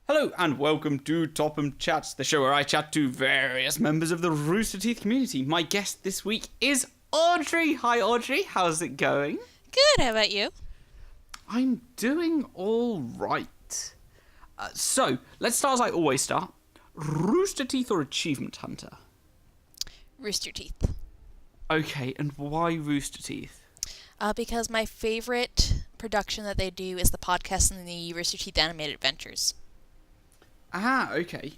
Hello and welcome to Topham Chats, the show where I chat to various members of the Rooster Teeth community. My guest this week is Audrey. Hi Audrey, how's it going? Good, how about you? I'm doing all right. So, let's start as I always start. Rooster Teeth or Achievement Hunter? Rooster Teeth. Okay, and why Rooster Teeth? Because my favorite production that they do is the podcast and the Rooster Teeth Animated Adventures. Ah, okay.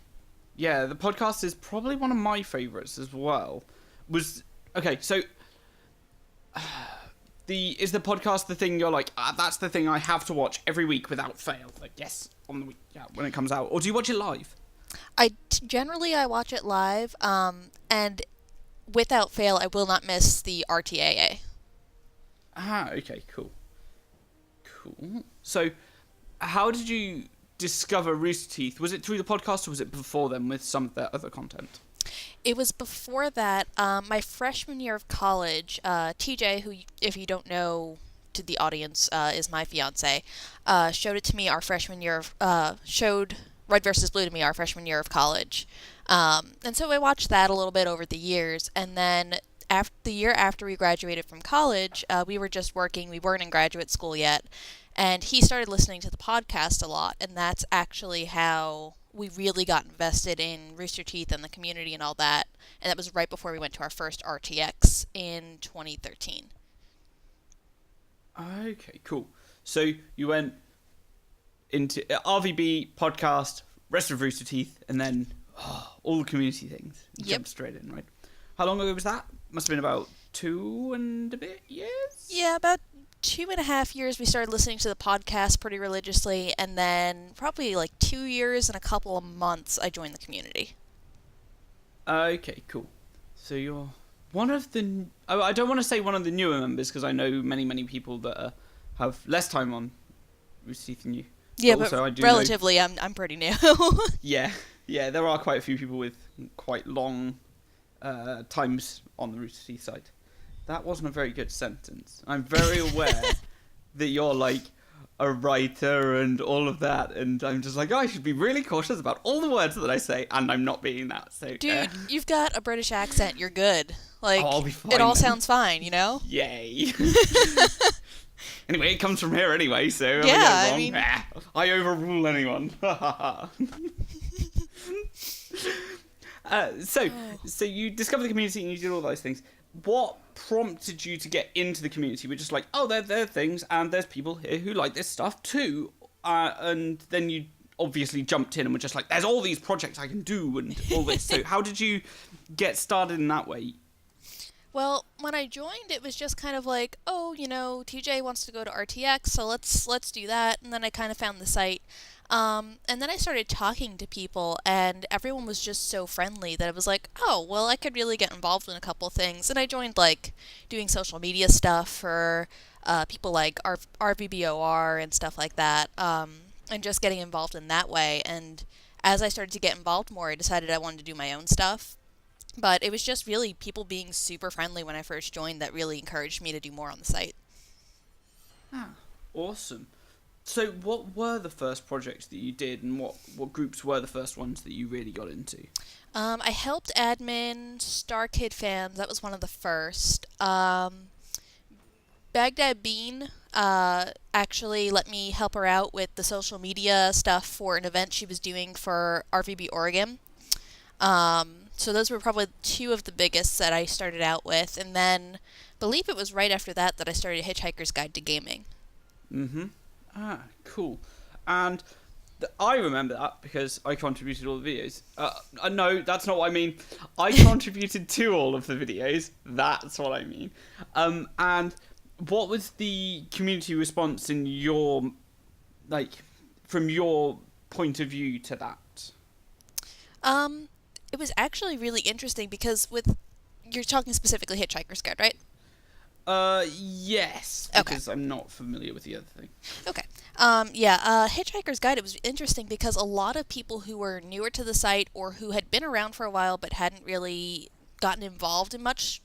Yeah, the podcast is probably one of my favourites as well. Is the podcast the thing you're like, that's the thing I have to watch every week without fail? Like, yes, on the week, yeah, when it comes out. Or do you watch it live? Generally I watch it live, and without fail I will not miss the RTAA. Ah, okay, cool. Cool. So, how did you discover Rooster Teeth? Was it through the podcast or was it before then with some of their other content? It was before that. My freshman year of college, TJ, who, if you don't know to the audience, is my fiance, showed it to me our freshman year showed Red vs. Blue to me our freshman year of college. And so I watched that a little bit over the years, and then the year after we graduated from college, we were just working, we weren't in graduate school yet, and he started listening to the podcast a lot, and that's actually how we really got invested in Rooster Teeth and the community and all that, and that was right before we went to our first RTX in 2013. Okay, cool. So you went into RVB, podcast, rest of Rooster Teeth, and then all the community things. Yep. Jumped straight in, right? How long ago was that? Must have been about 2 and a bit years? Yeah, about 2.5 years we started listening to the podcast pretty religiously, and then probably like 2 years and a couple of months I joined the community. Okay, cool. So you're one of the... I don't want to say one of the newer members, because I know many people that have less time on Rooster Teeth than you. Yeah, also, but I do relatively, I'm pretty new. Yeah, there are quite a few people with quite long times on the Rooster Teeth side. That wasn't a very good sentence. I'm very aware that you're like a writer and all of that, and I'm just like, I should be really cautious about all the words that I say, and I'm not being that. So, dude, you've got a British accent. You're good. Like, I'll be fine it all then. sounds fine, you know? Yay. Anyway, it comes from here anyway, so if Yeah, I I mean... I overrule anyone. So you discovered the community and you did all those things. What prompted you to get into the community? We're just like, oh, there are things, and there's people here who like this stuff too. And then you obviously jumped in and were just like, there's all these projects I can do and all this. So how did you get started in that way? Well, when I joined, it was just kind of like, oh, you know, TJ wants to go to RTX, so let's do that. And then I kind of found the site. And then I started talking to people, and everyone was just so friendly that I was like, oh, well, I could really get involved in a couple things. And I joined, like, doing social media stuff for people like RVBOR and stuff like that, and just getting involved in that way. And as I started to get involved more, I decided I wanted to do my own stuff. But it was just really people being super friendly when I first joined that really encouraged me to do more on the site. Ah, awesome. So what were the first projects that you did, and what groups were the first ones that you really got into? I helped admin Star Kid Fans. That was one of the first. Baghdad Bean actually let me help her out with the social media stuff for an event she was doing for RVB Oregon. So those were probably two of the biggest that I started out with, and then I believe it was right after that I started Hitchhiker's Guide to Gaming. Mm-hmm. Ah, cool. And I remember that because I contributed all the videos. No, that's not what I mean. I contributed to all of the videos. That's what I mean. And what was the community response in your, like, from your point of view to that? It was actually really interesting because you're talking specifically Hitchhiker's Guide, right? Yes, Okay. because I'm not familiar with the other thing. Okay. Hitchhiker's Guide, it was interesting because a lot of people who were newer to the site or who had been around for a while but hadn't really gotten involved in much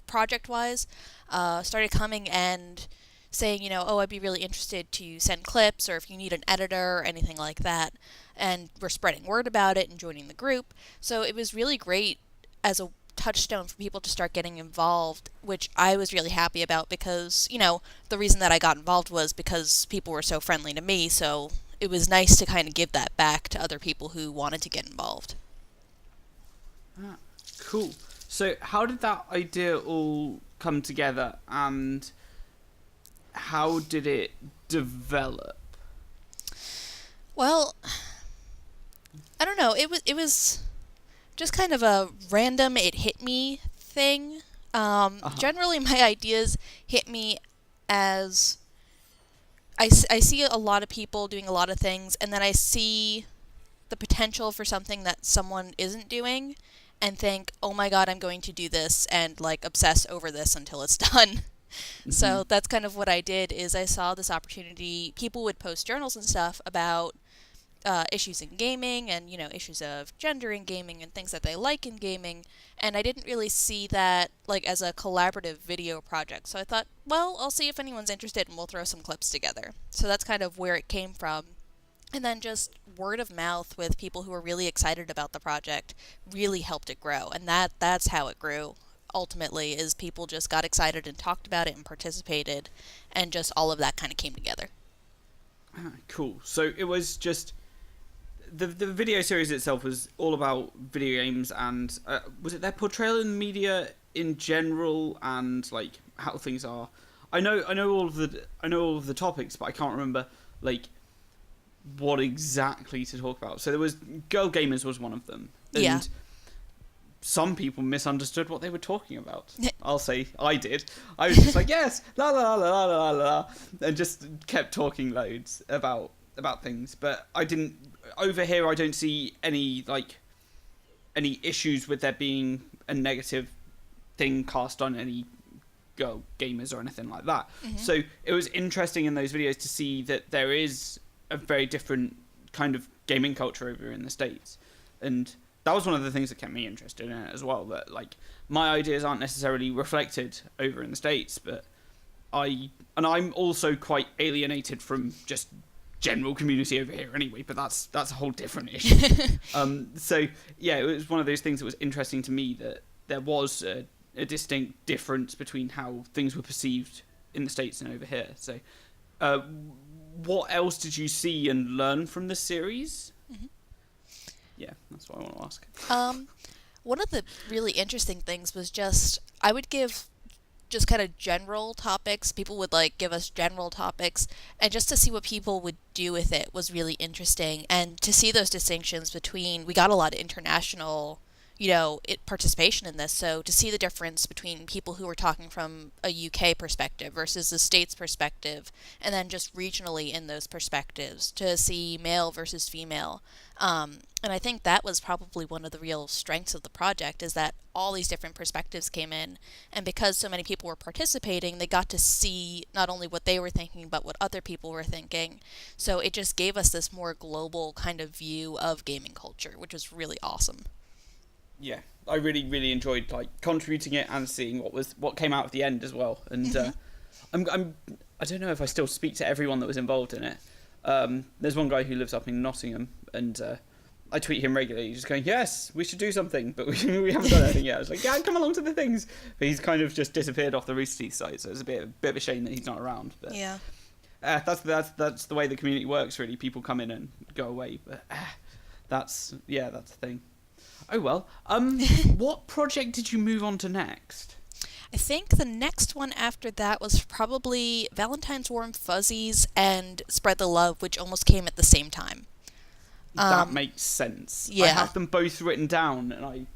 project-wise started coming and saying, oh, I'd be really interested to send clips, or if you need an editor or anything like that. And we're spreading word about it and joining the group. So it was really great as a touchstone for people to start getting involved, which I was really happy about because, the reason that I got involved was because people were so friendly to me. So it was nice to kind of give that back to other people who wanted to get involved. Ah, cool. So how did that idea all come together, and how did it develop? Well, I don't know. It was just kind of a random it hit me thing. Generally, my ideas hit me as I see a lot of people doing a lot of things, and then I see the potential for something that someone isn't doing and think, oh my god, I'm going to do this, and like obsess over this until it's done. Mm-hmm. So that's kind of what I did, is I saw this opportunity. People would post journals and stuff about issues in gaming and, issues of gender in gaming and things that they like in gaming, and I didn't really see that like as a collaborative video project. So I thought, well, I'll see if anyone's interested and we'll throw some clips together. So that's kind of where it came from. And then just word of mouth with people who were really excited about the project really helped it grow. And that's how it grew, ultimately, is people just got excited and talked about it and participated, and just all of that kind of came together. Cool. So it was just... The video series itself was all about video games, and was it their portrayal in media in general, and like how things are? I know all of the topics, but I can't remember like what exactly to talk about. So there was Girl Gamers was one of them. And yeah. Some people misunderstood what they were talking about. I'll say I did. I was just like, yes, la la la la la la, and just kept talking loads about things. But I didn't. Over here, I don't see any issues with there being a negative thing cast on any girl gamers or anything like that. Mm-hmm. So it was interesting in those videos to see that there is a very different kind of gaming culture over in the States, and that was one of the things that kept me interested in it as well, that like my ideas aren't necessarily reflected over in the States, but I'm also quite alienated from just general community over here anyway, but that's a whole different issue. So yeah, it was one of those things that was interesting to me, that there was a distinct difference between how things were perceived in the States and over here. So what else did you see and learn from the series? Mm-hmm. Yeah, that's what I want to ask. One of the really interesting things was just, I would give just kind of general topics. People would like give us general topics, and just to see what people would do with it was really interesting. And to see those distinctions between, we got a lot of international participation in this. So to see the difference between people who were talking from a UK perspective versus the States perspective, and then just regionally in those perspectives, to see male versus female. And I think that was probably one of the real strengths of the project, is that all these different perspectives came in, and because so many people were participating, they got to see not only what they were thinking, but what other people were thinking. So it just gave us this more global kind of view of gaming culture, which was really awesome. Yeah, I really, really enjoyed like contributing it and seeing what came out at the end as well. And mm-hmm. I don't know if I still speak to everyone that was involved in it. There's one guy who lives up in Nottingham, and I tweet him regularly, just going, yes, we should do something, but we haven't done anything yet. I was like, yeah, come along to the things. But he's kind of just disappeared off the Rooster Teeth site, so it's a bit of a shame that he's not around. But yeah, that's the way the community works, really. People come in and go away, but that's the thing. Oh well. What project did you move on to next? I think the next one after that was probably Valentine's Warm Fuzzies and Spread the Love, which almost came at the same time. That makes sense. Yeah. I have them both written down, and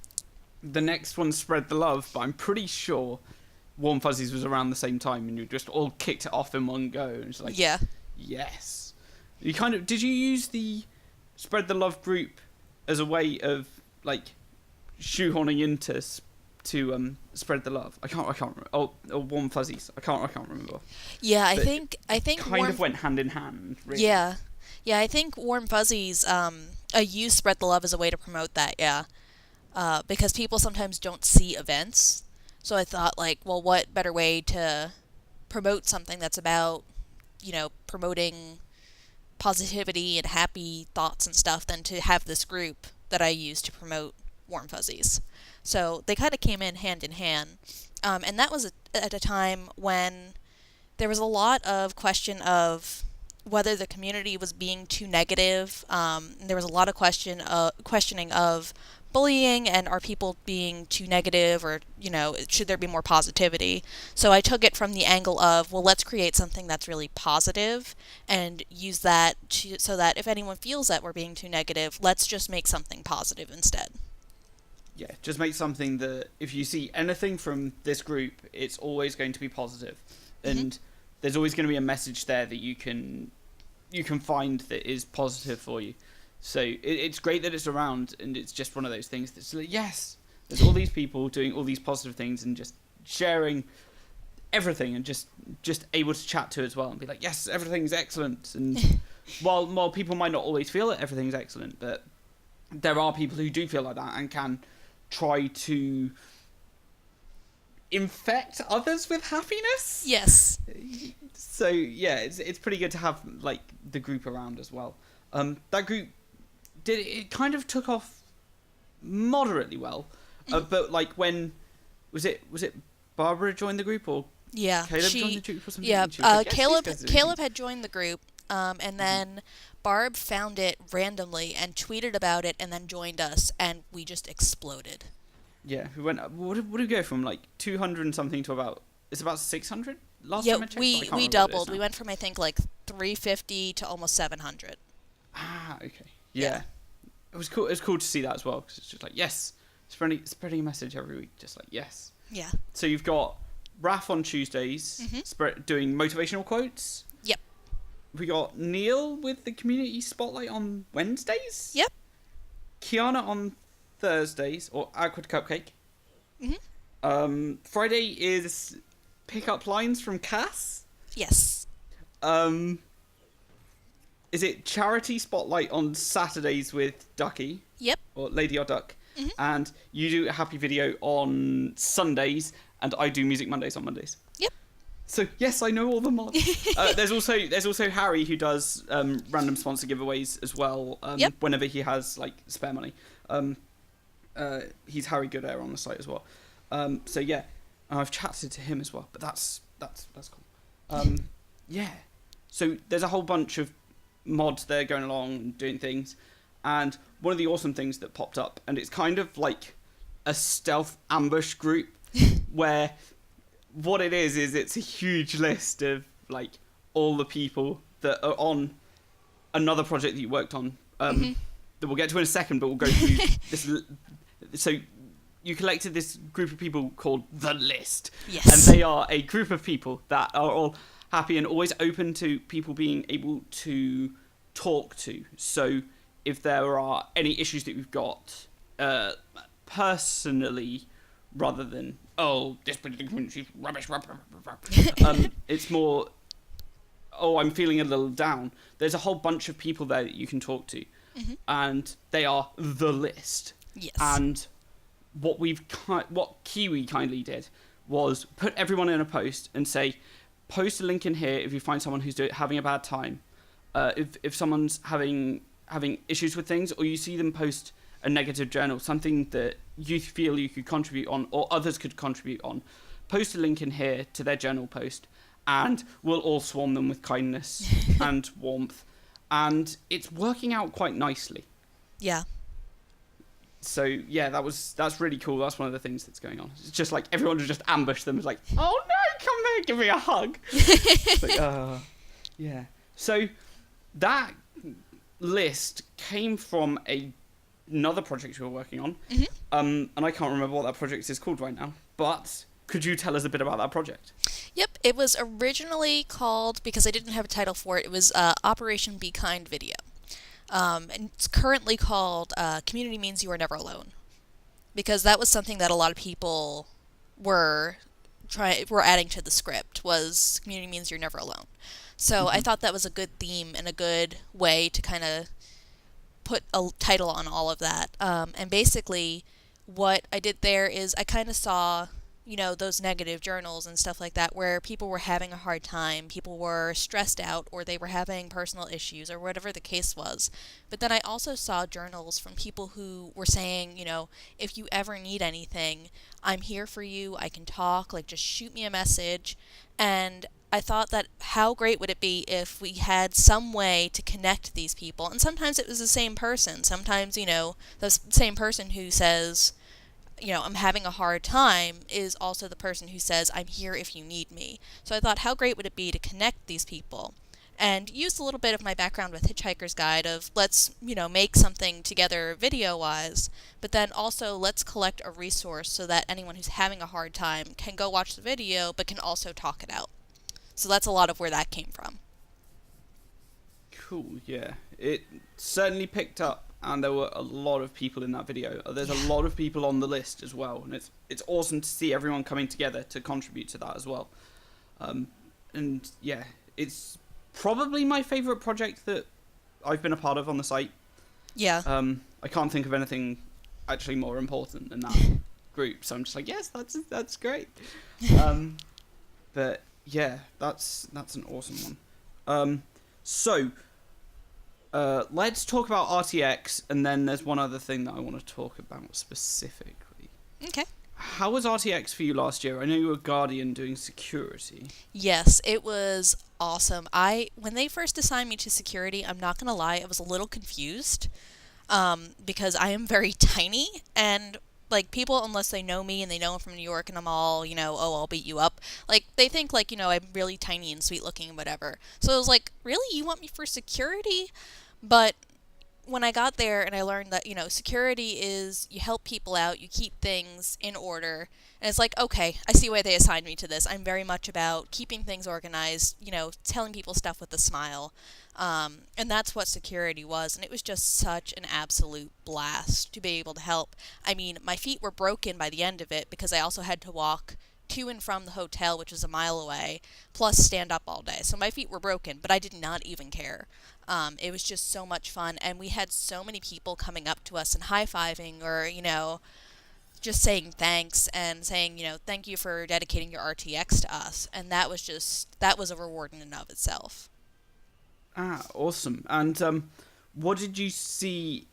the next one, Spread the Love, but I'm pretty sure Warm Fuzzies was around the same time, and you just all kicked it off in one go. And it's like, yeah, yes. Did you use the Spread the Love group as a way of like shoehorning into to Spread the Love? I can't remember. Or Warm Fuzzies. I can't remember. Yeah, I think kind of went hand in hand. Really. Yeah, I think Warm Fuzzies. I use Spread the Love as a way to promote that. Yeah, because people sometimes don't see events, so I thought like, well, what better way to promote something that's about, promoting positivity and happy thoughts and stuff than to have this group that I use to promote Warm Fuzzies. So they kind of came in hand. And that was at a time when there was a lot of question of whether the community was being too negative. There was a lot of questioning of bullying and are people being too negative, or, should there be more positivity? So I took it from the angle of, well, let's create something that's really positive and use that so that if anyone feels that we're being too negative, let's just make something positive instead. Yeah, just make something that if you see anything from this group, it's always going to be positive. And there's always going to be a message there that you can find that is positive for you. So it's great that it's around, and it's just one of those things that's like, yes, there's all these people doing all these positive things and just sharing everything, and just able to chat to as well and be like, yes, everything's excellent. And while people might not always feel that everything's excellent, but there are people who do feel like that and can try to infect others with happiness. Yes. So yeah, it's pretty good to have like the group around as well. That group it kind of took off moderately well, but like when was it Barbara joined the group, or Caleb joined the group or something? Yeah, like, Caleb had joined the group, and then Barb found it randomly and tweeted about it, and then joined us, and we just exploded. Yeah, we went. What did we go from, like 200 and something to about 600 last time I checked? we doubled. We went from, I think, like 350 to almost 700. Ah, okay. Yeah. It was cool. It was cool to see that as well, because it's just like, yes, spreading a message every week, just like, yes. Yeah. So you've got Raph on Tuesdays, doing motivational quotes. Yep. We got Neil with the community spotlight on Wednesdays. Yep. Kiana on Thursdays, or Aqua Cupcake. Friday is pick up lines from Cass. Yes. Is it charity spotlight on Saturdays with Ducky? Yep. Or Lady or Duck. And you do a happy video on Sundays, and I do Music Mondays on Mondays. Yep. So yes, I know all the mods. There's also Harry, who does random sponsor giveaways as well. Whenever he has like spare money. He's Harry Goodair on the site as well. So yeah, I've chatted to him as well. But that's cool. Yeah. So there's a whole bunch of mods there going along and doing things, and one of the awesome things that popped up, and it's kind of like a stealth ambush group where what it is it's a huge list of like all the people that are on another project that you worked on that we'll get to in a second, but we'll go through this. So you collected this group of people called The List. Yes. And they are a group of people that are all happy and always open to people being able to talk to. So if there are any issues that we've got personally, rather than, oh, this particular community is rubbish, it's more, oh, I'm feeling a little down. There's a whole bunch of people there that you can talk to. And they are The List. Yes. And what Kiwi kindly did was put everyone in a post and say, post a link in here if you find someone who's having a bad time. If someone's having issues with things, or you see them post a negative journal, something that you feel you could contribute on or others could contribute on, post a link in here to their journal post, and we'll all swarm them with kindness and warmth. And it's working out quite nicely. Yeah. So yeah, that's really cool. That's one of the things that's going on. It's just like everyone will just ambush them. It's like, oh no, come here, give me a hug. It's like, yeah. So that list came from another project we were working on. And I can't remember what that project is called right now. But could you tell us a bit about that project? Yep, it was originally called, because I didn't have a title for it, it was Operation Be Kind Video. And it's currently called Community Means You Are Never Alone, because that was something that a lot of people were adding to the script, was Community Means You're Never Alone. So I thought that was a good theme and a good way to kind of put a title on all of that. And basically what I did there is I kind of saw those negative journals and stuff like that where people were having a hard time, people were stressed out, or they were having personal issues, or whatever the case was. But then I also saw journals from people who were saying, if you ever need anything, I'm here for you, I can talk, like just shoot me a message. And I thought that how great would it be if we had some way to connect these people? And sometimes it was the same person. Sometimes, the same person who says, I'm having a hard time is also the person who says, I'm here if you need me. So I thought, how great would it be to connect these people? And used a little bit of my background with Hitchhiker's Guide of let's, make something together video-wise, but then also let's collect a resource so that anyone who's having a hard time can go watch the video, but can also talk it out. So that's a lot of where that came from. Cool, yeah. It certainly picked up, and there were a lot of people in that video. There's a lot of people on the list as well, and it's awesome to see everyone coming together to contribute to that as well. And yeah, it's probably my favourite project that I've been a part of on the site. Yeah. I can't think of anything actually more important than that group, so I'm just like, yes, that's great. But yeah, that's an awesome one. So let's talk about RTX, and then there's one other thing that I want to talk about specifically. Okay. How was RTX for you last year? I know you were Guardian doing security. Yes, it was awesome. When they first assigned me to security, I'm not gonna lie, I was a little confused, because I am very tiny, and like people, unless they know me and they know I'm from New York and I'm all, oh, I'll beat you up. Like they think like, I'm really tiny and sweet looking and whatever. So I was like, really? You want me for security? But when I got there and I learned that, security is you help people out, you keep things in order. And it's like, okay, I see why they assigned me to this. I'm very much about keeping things organized, telling people stuff with a smile. And that's what security was. And it was just such an absolute blast to be able to help. I mean, my feet were broken by the end of it because I also had to walk to and from the hotel, which was a mile away, plus stand up all day. So my feet were broken, but I did not even care. It was just so much fun, and we had so many people coming up to us and high-fiving or, just saying thanks and saying, thank you for dedicating your RTX to us. And that was a reward in and of itself. Ah, awesome. And what did you see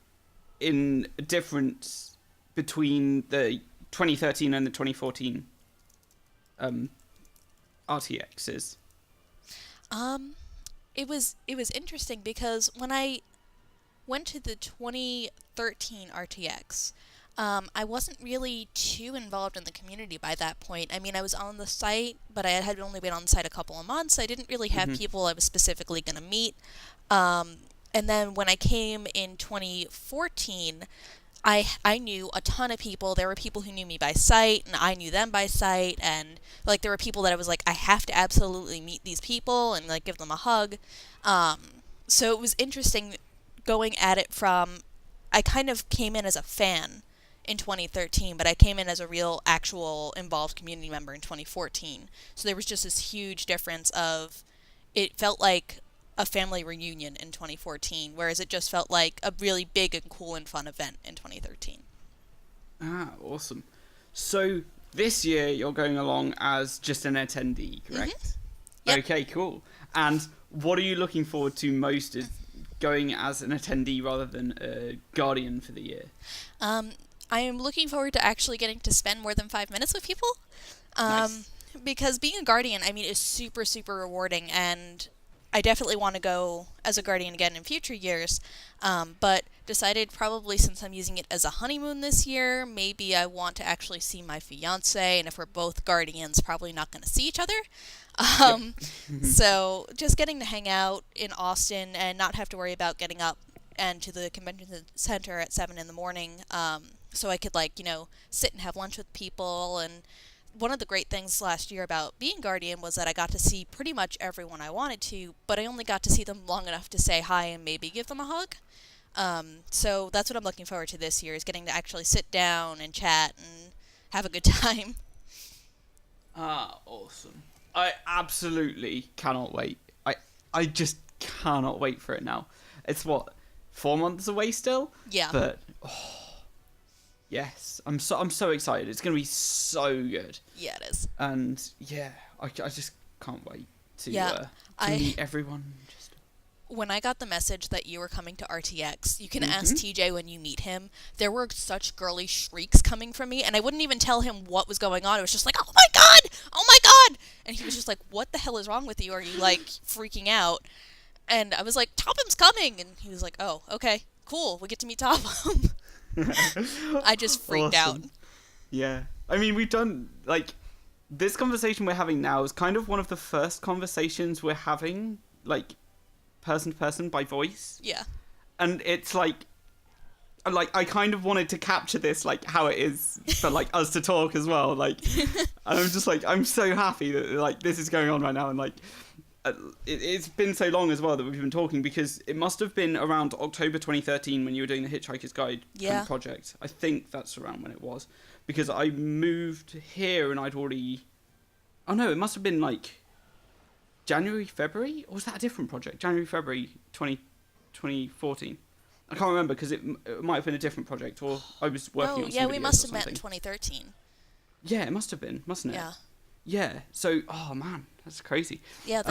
in a difference between the 2013 and the 2014 RTXs? It was interesting because when I went to the 2013 RTX, I wasn't really too involved in the community by that point. I mean, I was on the site, but I had only been on the site a couple of months. I didn't really have people I was specifically going to meet. And then when I came in 2014, I knew a ton of people. There were people who knew me by sight, and I knew them by sight, and like there were people that I was like, I have to absolutely meet these people and like give them a hug. So it was interesting going at it from, I kind of came in as a fan in 2013, but I came in as a real, actual, involved community member in 2014. So there was just this huge difference of, it felt like a family reunion in 2014, whereas it just felt like a really big and cool and fun event in 2013. Ah, awesome. So this year you're going along as just an attendee, correct? Yep. Okay, cool. And what are you looking forward to most is going as an attendee rather than a Guardian for the year? I am looking forward to actually getting to spend more than 5 minutes with people. Nice. Because being a Guardian, I mean, is super, super rewarding, and I definitely want to go as a Guardian again in future years, but decided probably since I'm using it as a honeymoon this year, maybe I want to actually see my fiance, and if we're both Guardians, probably not going to see each other. So just getting to hang out in Austin and not have to worry about getting up and to the convention center at 7 in the morning, so I could sit and have lunch with people. And one of the great things last year about being Guardian was that I got to see pretty much everyone I wanted to, but I only got to see them long enough to say hi and maybe give them a hug. So that's what I'm looking forward to this year, is getting to actually sit down and chat and have a good time. Ah, awesome. I absolutely cannot wait. I just cannot wait for it now. It's 4 months away still? Yeah. But Yes, I'm so excited. It's gonna be so good. Yeah, it is. And yeah, I just can't wait to Yeah, to meet everyone. Just when I got the message that you were coming to RTX, you can Mm-hmm. ask TJ when you meet him. There were such girly shrieks coming from me, and I wouldn't even tell him what was going on. It was just like, "Oh my god! Oh my god!" And he was just like, "What the hell is wrong with you? Are you like freaking out?" And I was like, "Topham's coming!" And he was like, "Oh, okay, cool. We get to meet Topham." I just freaked out. Awesome. Yeah, I mean, we've done like this conversation we're having now is kind of one of the first conversations we're having, like person to person by voice. Yeah. And it's like I kind of wanted to capture this, like how it is for like us to talk as well, like and I'm just like, I'm so happy that like this is going on right now. And like it's been so long as well that we've been talking, because it must have been around October 2013 when you were doing the Hitchhiker's Guide kind of project. I think that's around when it was, because I moved here and I'd already, oh no, it must have been like January, February, or was that a different project? January, February 2014. I can't remember, because it might have been a different project, or I was working on some we videos must or have met in something. 2013. Yeah, it must have been, mustn't it? Yeah. Yeah. So, oh man, that's crazy. Yeah,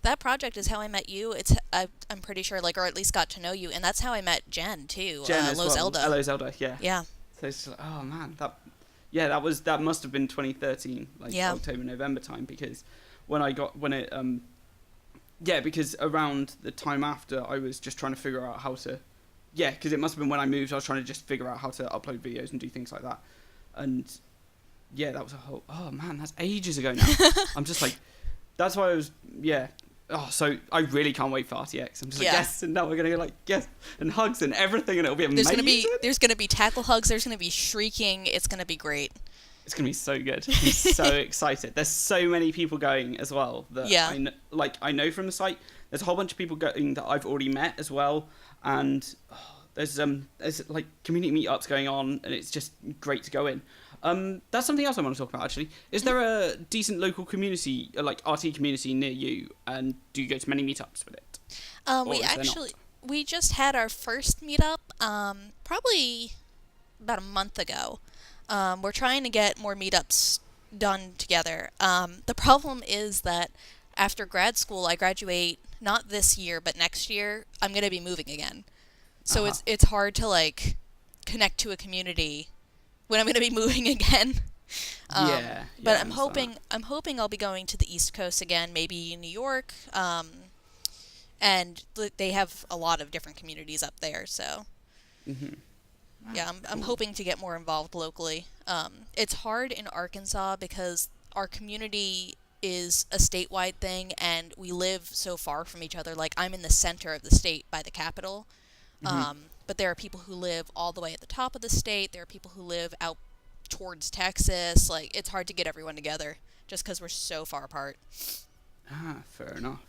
that project is how I met you. I'm pretty sure, like, or at least got to know you, and that's how I met Jen too. Jen as well. Zelda. Hello Zelda. Yeah. Yeah. So it's just like, oh man, that must have been 2013, like October, November time, because because around the time after, I was just trying to figure out how to, because it must have been when I moved, I was trying to just figure out how to upload videos and do things like that. And yeah, that was a whole, oh man, that's ages ago now. I'm just like, that's why I was, oh, so I really can't wait for RTX. I'm just like, yes, and now we're gonna go like, yes, and hugs and everything, and it'll be amazing. There's gonna be tackle hugs, there's gonna be shrieking, it's gonna be great. It's going to be so good. I'm so excited. There's so many people going as well that I know from the site. There's a whole bunch of people going that I've already met as well. And there's like community meetups going on, and it's just great to go in. That's something else I want to talk about, actually. Is there a decent local community, like RT community near you? And do you go to many meetups with it? We just had our first meetup probably about a month ago. We're trying to get more meetups done together. The problem is that after grad school, I graduate not this year, but next year, I'm going to be moving again. So it's hard to like connect to a community when I'm going to be moving again. But I'm hoping I'll be going to the East Coast again, maybe New York. And they have a lot of different communities up there, so. Mm-hmm. Yeah, I'm hoping to get more involved locally. It's hard in Arkansas because our community is a statewide thing, and we live so far from each other. Like, I'm in the center of the state by the capital, but there are people who live all the way at the top of the state. There are people who live out towards Texas. Like, it's hard to get everyone together just because we're so far apart. Fair enough.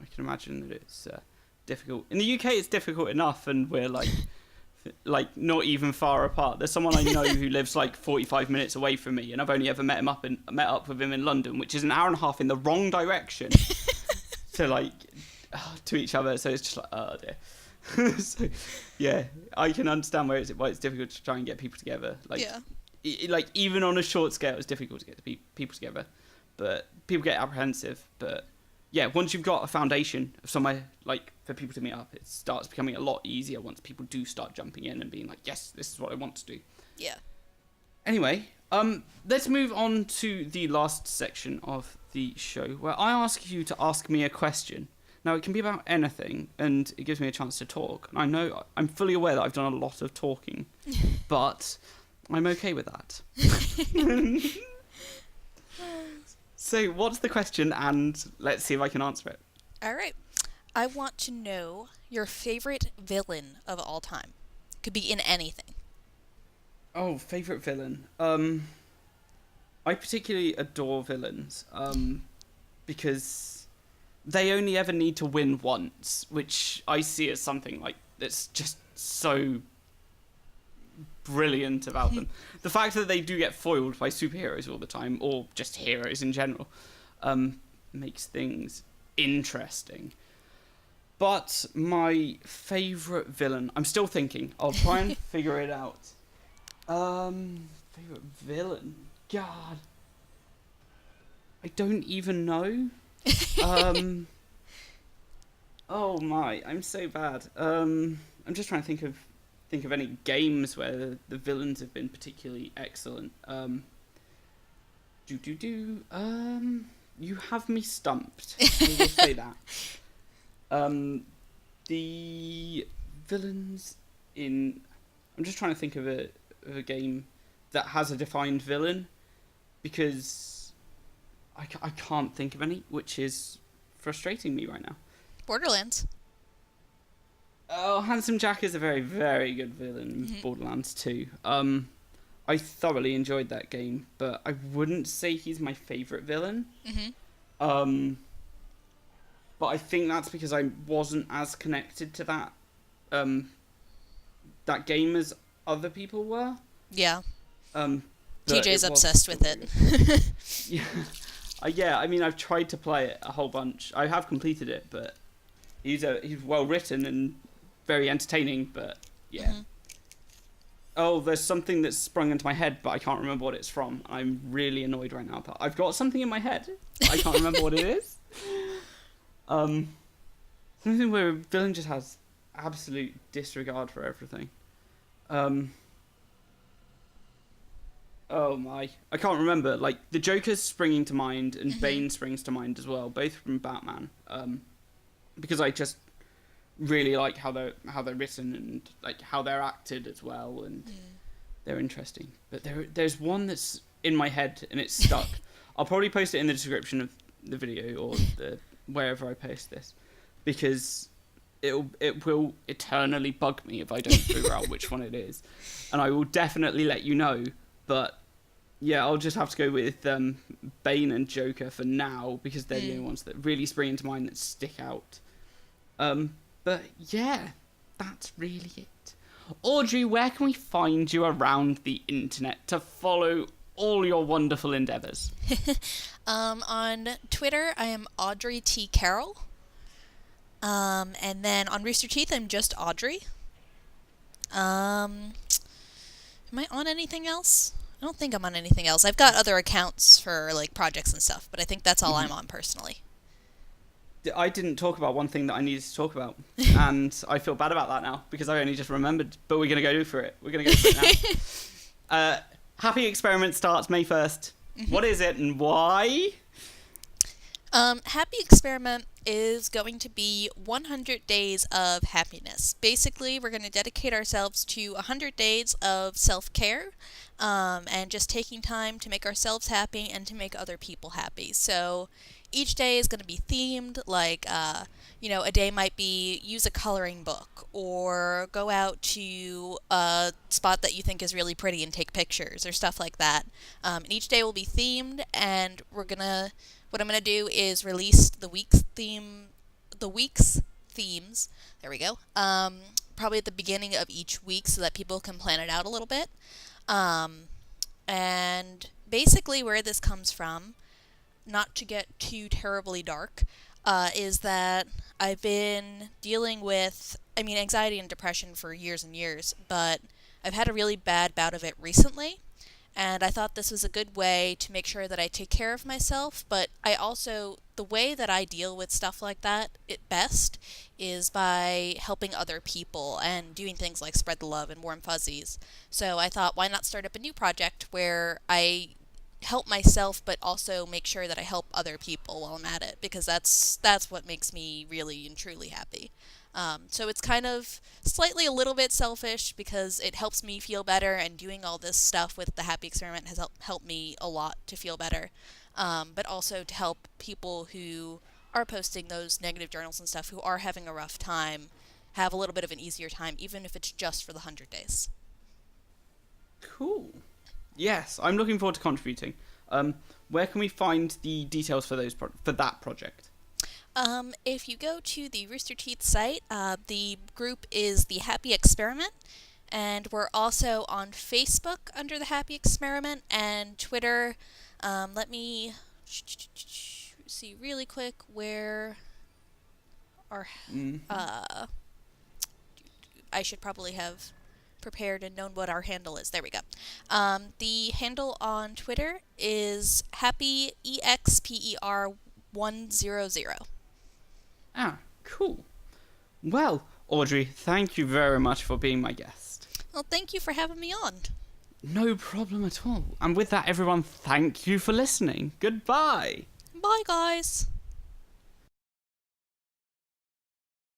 I can imagine that it's difficult. In the UK, it's difficult enough, and we're like not even far apart. There's someone I know who lives like 45 minutes away from me, and I've only ever met up with him in London, which is an hour and a half in the wrong direction to each other. So it's just like, oh dear. So yeah, I can understand why it's difficult to try and get people together. Like even on a short scale, it's difficult to get people together, but people get apprehensive. But yeah, once you've got a foundation of somewhere like for people to meet up, it starts becoming a lot easier once people do start jumping in and being like, yes, this is what I want to do. Yeah. Anyway, let's move on to the last section of the show, where I ask you to ask me a question. Now, it can be about anything, and it gives me a chance to talk. And I know, I'm fully aware that I've done a lot of talking, but I'm okay with that. So, what's the question, and let's see if I can answer it. All right. I want to know your favorite villain of all time. Could be in anything. Oh, favorite villain. I particularly adore villains, because they only ever need to win once, which I see as something like that's just so brilliant about them. The fact that they do get foiled by superheroes all the time, or just heroes in general, makes things interesting. But my favourite villain, I'm still thinking. I'll try and figure it out. Favorite villain? God, I don't even know. Um, oh my, I'm so bad. I'm just trying to think of any games where the villains have been particularly excellent. You have me stumped. I will say that. Um, the villains in. I'm just trying to think of a game that has a defined villain because I can't think of any, which is frustrating me right now. Borderlands. Oh, Handsome Jack is a very, very good villain in Borderlands 2. I thoroughly enjoyed that game, but I wouldn't say he's my favourite villain. Um, but I think that's because I wasn't as connected to that game as other people were. Yeah. But TJ's it was obsessed still with very it. good. Yeah. Yeah, I mean, I've tried to play it a whole bunch. I have completed it, but he's well written and very entertaining. But yeah. Oh, there's something that's sprung into my head, but I can't remember what it's from. I'm really annoyed right now. That I've got something in my head, but I can't remember what it is. Something where a villain just has absolute disregard for everything. Oh my, I can't remember. Like the Joker's springing to mind, and Bane springs to mind as well, both from Batman. Because I just really like how they're written and like how they're acted as well, and they're interesting. But there's one that's in my head and it's stuck. I'll probably post it in the description of the video or wherever I post this, because it will eternally bug me if I don't figure out which one it is, and I will definitely let you know. But yeah, I'll just have to go with Bane and Joker for now because they're the only ones that really spring into mind that stick out. But yeah, that's really it. Audrey, where can we find you around the internet to follow all your wonderful endeavours? On Twitter, I am Audrey T. Carroll. And then on Rooster Teeth, I'm just Audrey. Am I on anything else? I don't think I'm on anything else. I've got other accounts for like projects and stuff, but I think that's all I'm on personally. I didn't talk about one thing that I needed to talk about, and I feel bad about that now because I only just remembered. But we're gonna go for it. We're gonna go for it now. Happy Experiment starts May 1st. What is it and why? Happy Experiment is going to be 100 days of happiness. Basically, we're going to dedicate ourselves to 100 days of self-care, and just taking time to make ourselves happy and to make other people happy. So each day is going to be themed, like, a day might be use a coloring book or go out to a spot that you think is really pretty and take pictures or stuff like that. And each day will be themed, and what I'm going to do is release the week's themes. There we go. Probably at the beginning of each week so that people can plan it out a little bit. And basically where this comes from, not to get too terribly dark, is that I've been dealing with, anxiety and depression for years and years, but I've had a really bad bout of it recently. And I thought this was a good way to make sure that I take care of myself, but I also, the way that I deal with stuff like that best is by helping other people and doing things like spread the love and warm fuzzies. So I thought, why not start up a new project where I help myself, but also make sure that I help other people while I'm at it, because that's what makes me really and truly happy. So it's kind of slightly a little bit selfish because it helps me feel better, and doing all this stuff with the Happy Experiment has helped me a lot to feel better, but also to help people who are posting those negative journals and stuff, who are having a rough time, have a little bit of an easier time, even if it's just for the 100 days. Cool. Yes, I'm looking forward to contributing. Where can we find the details for for that project? If you go to the Rooster Teeth site, the group is the Happy Experiment, and we're also on Facebook under the Happy Experiment, and Twitter. Let me see really quick where our I should probably have prepared and known what our handle is. There we go. The handle on Twitter is happyexper100. Ah, cool. Well, Audrey, thank you very much for being my guest. Well, thank you for having me on. No problem at all. And with that, everyone, thank you for listening. Goodbye. Bye, guys.